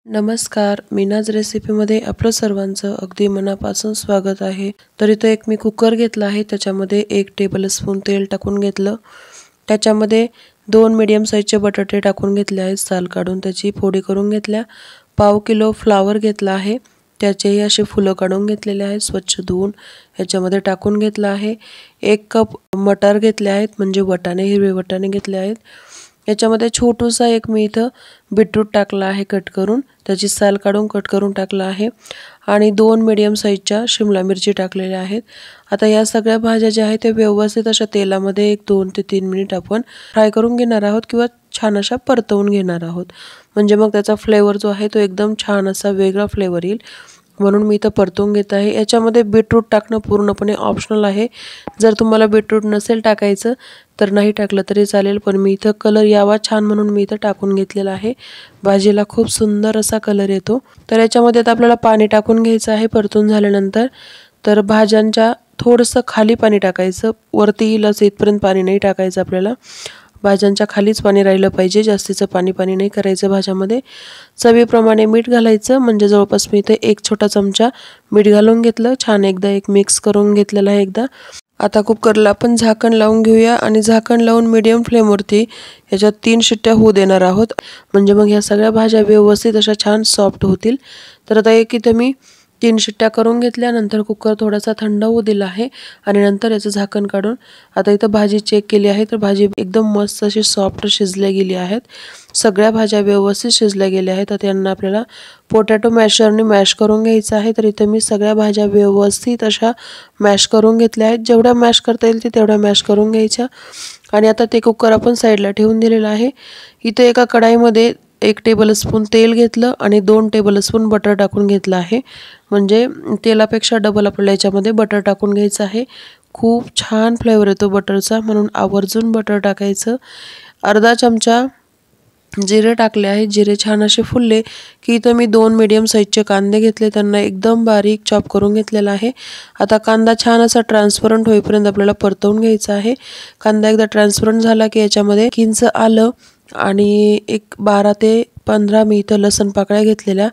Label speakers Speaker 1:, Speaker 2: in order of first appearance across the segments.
Speaker 1: नमस्कार, मीनाज रेसिपीमध्ये आपलं सर्वांचं अगदी मनापासून स्वागत आहे। तर इथे एक मी कुकर घेतला आहे, त्याच्यामध्ये 1 टेबलस्पून तेल टाकून घेतलं। त्याच्यामध्ये 2 मीडियम साईजचे बटाटे टाकून घेतले आहेत, साल काढून त्याची फोडी करून घेतल्या। पाव किलो फ्लावर घेतला आहे, त्याचेही असे फुलं काढून घेतलेले आहेत, स्वच्छ धुवून याच्यामध्ये टाकून घेतला आहे। 1 कप मटार घेतले आहेत, म्हणजे वाटाणे, हिरवे वाटाणे घेतले आहेत। याच्यामध्ये छोटूसा एक मी इथं बीटरूट टाकला आहे कट करून, त्याची साल काढून कट करून टाकला आहे आणि 2 मीडियम साईजच्या शिमला मिरची टाकलेल्या आहेत। आता या सगळ्या भाज्या ज्या आहेत त्या व्यवस्थित अशा तेलामध्ये 1 2 ते 3 मिनिट आपण फ्राय करून घेणार आहोत किंवा छान अशा परतवून घेणार आहोत, म्हणजे मग त्याचा फ्लेवर जो आहे तो एकदम छान असा वेगळा फ्लेवर येईल, म्हणून मी इथं परतवून घेत आहे। याच्यामध्ये बीटरूट टाकणं पूर्णपणे ऑप्शनल आहे, जर तुम्हाला बीटरूट नसेल टाकायचं तर नाही टाकलं तरी चालेल, पण मी इथं कलर यावा छान म्हणून मी इथं टाकून घेतलेला आहे। भाजीला खूप सुंदर असा कलर येतो। तर याच्यामध्ये आता आपल्याला पाणी टाकून घ्यायचं आहे परतून झाल्यानंतर। तर भाज्यांच्या थोडंसं खाली पाणी टाकायचं, वरती येईल असं इथपर्यंत पाणी नाही टाकायचं आपल्याला, भाज्यांच्या खालीच पाणी राहिलं पाहिजे, जास्तीचं पाणी नाही करायचं भाज्यामध्ये। चवीप्रमाणे मीठ घालायचं, म्हणजे जवळपास मी इथे 1 छोटा चमचा मीठ घालून घेतलं, छान एकदा एक मिक्स करून घेतलेलं आहे एकदा। आता कुकरला आपण झाकण लावून घेऊया आणि झाकण लावून मीडियम फ्लेमवरती याच्यात 3 शिट्ट्या होऊ देणार आहोत, म्हणजे मग ह्या सगळ्या भाज्या व्यवस्थित अशा छान सॉफ्ट होतील। तर आता एक इथे मी 3 शिट्ट्या करून घेतल्यानंतर कुकर थोडासा थंड होऊ दिला आहे आणि नंतर याचं झाकण काढून आता इथं भाजी चेक केली आहे, तर भाजी एकदम मस्त अशी सॉफ्ट शिजल्या गेली आहेत, सगळ्या भाज्या व्यवस्थित शिजल्या गेल्या आहेत। आता यांना आपल्याला पोटॅटो मॅशरने मॅश करून घ्यायचं आहे। तर इथे मी सगळ्या भाज्या व्यवस्थित अशा मॅश करून घेतल्या आहेत, जेवढ्या मॅश करता येईल तेवढ्या मॅश करून घ्यायच्या आणि आता ते कुकर आपण साईडला ठेवून दिलेलं आहे। इथे एका कढाईमध्ये 1 टेबलस्पून तेल घेतलं आणि 2 टेबलस्पून बटर टाकून घेतलं आहे, म्हणजे तेलापेक्षा डबल आपल्याला याच्यामध्ये बटर टाकून घ्यायचं आहे। खूप छान फ्लेवर येतो बटरचा, म्हणून आवर्जून बटर टाकायचं। अर्धा चमचा जिरे टाकले आहे, जिरे छान असे फुलले की इथं मी 2 मीडियम साईजचे कांदे घेतले, त्यांना एकदम बारीक चॉप करून घेतलेला आहे। आता कांदा छान असा ट्रान्सपरंट होईपर्यंत आपल्याला परतवून घ्यायचा आहे। कांदा एकदा ट्रान्सपरंट झाला की याच्यामध्ये किंच आलं आणि एक 12 ते 15 मी इथं लसूण पाकळ्या घेतलेल्या,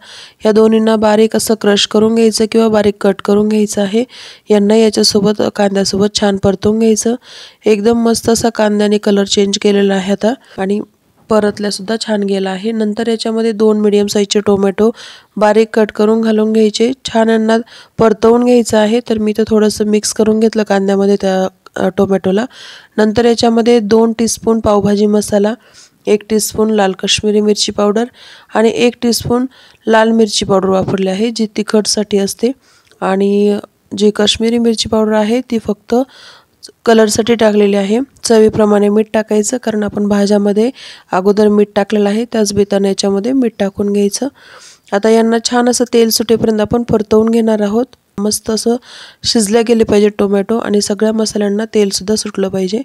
Speaker 1: या दोन्हींना बारीक असं क्रश करून घ्यायचं किंवा बारीक कट करून घ्यायचं आहे। यांना याच्यासोबत कांद्यासोबत छान परतवून घ्यायचं। एकदम मस्त असा कांद्याने कलर चेंज केलेला आहे आता आणि परतल्या सुद्धा छान गेला आहे। नंतर याच्यामध्ये 2 मीडियम साईजचे टोमॅटो बारीक कट करून घालून घ्यायचे, छान यांना परतवून घ्यायचं आहे। तर मी इथं थोडंसं मिक्स करून घेतलं कांद्यामध्ये त्या टोमॅटोला। नंतर याच्यामध्ये 2 टीस्पून पावभाजी मसाला, 1 टीस्पून लाल काश्मीरी मिरची पावडर आणि 1 टीस्पून लाल मिरची पावडर वापरली आहे, जी तिखटसाठी असते, आणि जी काश्मीरी मिरची पावडर आहे ती फक्त कलरसाठी टाकलेली आहे। चवीप्रमाणे मीठ टाकायचं, कारण आपण भाज्यामध्ये अगोदर मीठ टाकलेलं आहे, त्याच बेताने याच्यामध्ये मीठ टाकून घ्यायचं। आता यांना छान असं तेल सुटेपर्यंत आपण परतवून घेणार आहोत। मस्त असं शिजले गेले पाहिजे टोमॅटो आणि सगळ्या मसाल्यांना तेल सुद्धा सुटलं पाहिजे।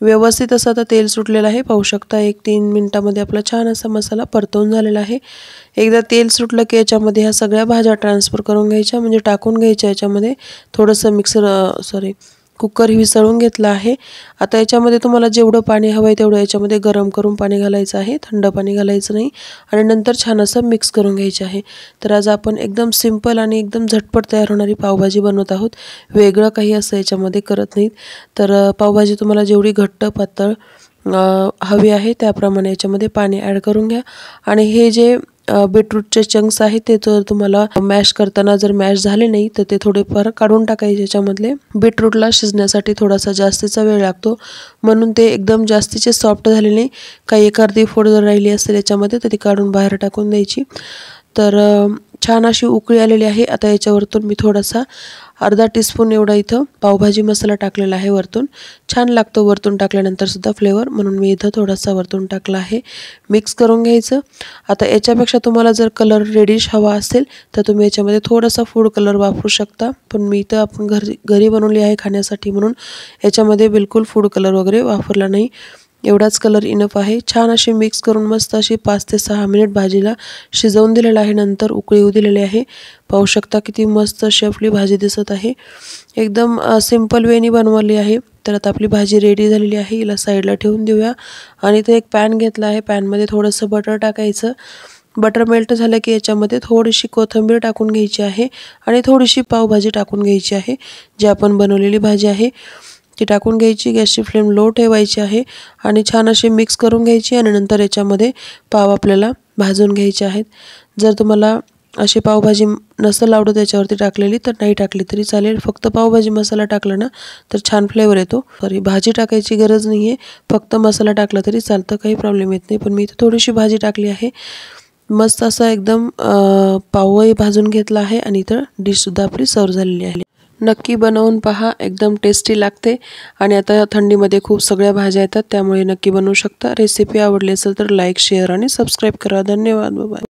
Speaker 1: व्यवस्थित असं आता तेल सुटलेलं आहे, पाहू शकता 1-3 मिनिटांमध्ये आपला छान असा मसाला परतवून झालेला आहे। एकदा तेल सुटलं की याच्यामध्ये ह्या सगळ्या भाज्या ट्रान्सफर करून घ्यायच्या, म्हणजे टाकून घ्यायच्या याच्यामध्ये। थोडंसं कुकर विसळून घेतला आहे। आता याच्यामध्ये तुम्हाला जेवढं पाणी हवं आहे तेवढं याच्यामध्ये गरम करून पाणी घालायचं आहे, थंड पाणी घालायचं नाही, आणि नंतर छान असं मिक्स करून घ्यायचे आहे। तर आज आपण एकदम सिंपल आणि एकदम झटपट तयार होणारी पावभाजी बनवत आहोत, वेगळं काही असं याच्यामध्ये करत नाहीत। तर पावभाजी तुम्हाला जेवढी घट्ट पातळ हवी आहे त्याप्रमाणे याच्यामध्ये पाणी ॲड करून घ्या। आणि हे जे बीटरूटचे चंक्स आहेत ते जर तुम्हाला मॅश करताना जर मॅश झाले नाही तर ते थोडेफार काढून टाकायचे याच्यामधले। बीटरूटला शिजण्यासाठी थोडासा जास्तीचा वेळ लागतो, म्हणून ते एकदम जास्तीचे सॉफ्ट झाले नाही, काही एक अर्धी फोड जर राहिली असेल याच्यामध्ये तर ती काढून बाहेर टाकून द्यायची। तर छान अशी उकळी आलेली आहे। आता याच्यावरतून मी थोडासा अर्धा टीस्पून एवढा इथं पावभाजी मसाला टाकलेला आहे वरतून, छान लागतो वरतून टाकल्यानंतर सुद्धा फ्लेवर, म्हणून मी इथं थोडासा वरतून टाकला आहे। मिक्स करून घ्यायचं। आता याच्यापेक्षा तुम्हाला जर कलर रेडिश हवा असेल तर तुम्ही याच्यामध्ये थोडासा फूड कलर वापरू शकता, पण मी इथं आपण घरी बनवली आहे खाण्यासाठी म्हणून याच्यामध्ये बिलकुल फूड कलर वगैरे वापरला नाही, एवढाच कलर इनफ आहे। छान अशी मिक्स करून मस्त अशी 5 ते 6 मिनिट भाजीला शिजवून दिलेलं आहे, नंतर उकळी येऊ दिलेली आहे। पाहू शकता किती मस्त अशी आपली भाजी दिसत आहे, एकदम सिंपल वेनी बनवली आहे। तर आता आपली भाजी रेडी झालेली आहे, हिला साईडला ठेवून देऊया। आणि इथे एक पॅन घेतला आहे, पॅनमध्ये थोडंसं बटर टाकायचं, बटर मेल्ट झालं की याच्यामध्ये थोडीशी कोथिंबीर टाकून घ्यायची आहे आणि थोडीशी पावभाजी टाकून घ्यायची आहे। जी आपण बनवलेली भाजी आहे ती टाकून घ्यायची, गॅसची फ्लेम लो ठेवायची आहे आणि छान अशी मिक्स करून घ्यायची आणि नंतर याच्यामध्ये पाव आपल्याला भाजून घ्यायचे आहेत। जर तुम्हाला अशी पावभाजी नसेल आवडत त्याच्यावरती टाकलेली तर नाही टाकली तरी चालेल, फक्त पावभाजी मसाला टाकला ना तर छान फ्लेवर येतो। भाजी टाकायची गरज नाही आहे, फक्त मसाला टाकला तरी चालतं, काही प्रॉब्लेम येत नाही। पण मी इथे थोडीशी भाजी टाकली आहे। मस्त असा एकदम पावही भाजून घेतला आहे आणि इथं डिशसुद्धा आपली सर्व झालेली आहे। नक्की बनवून पहा, एकदम टेस्टी लागते आणि आता थंडीमध्ये खूप सगळ्या भाज्या येतात त्यामुळे नक्की बनवू शकता। रेसिपी आवडली असेल तर लाईक, शेअर आणि सबस्क्राईब करा। धन्यवाद, बाय बाय।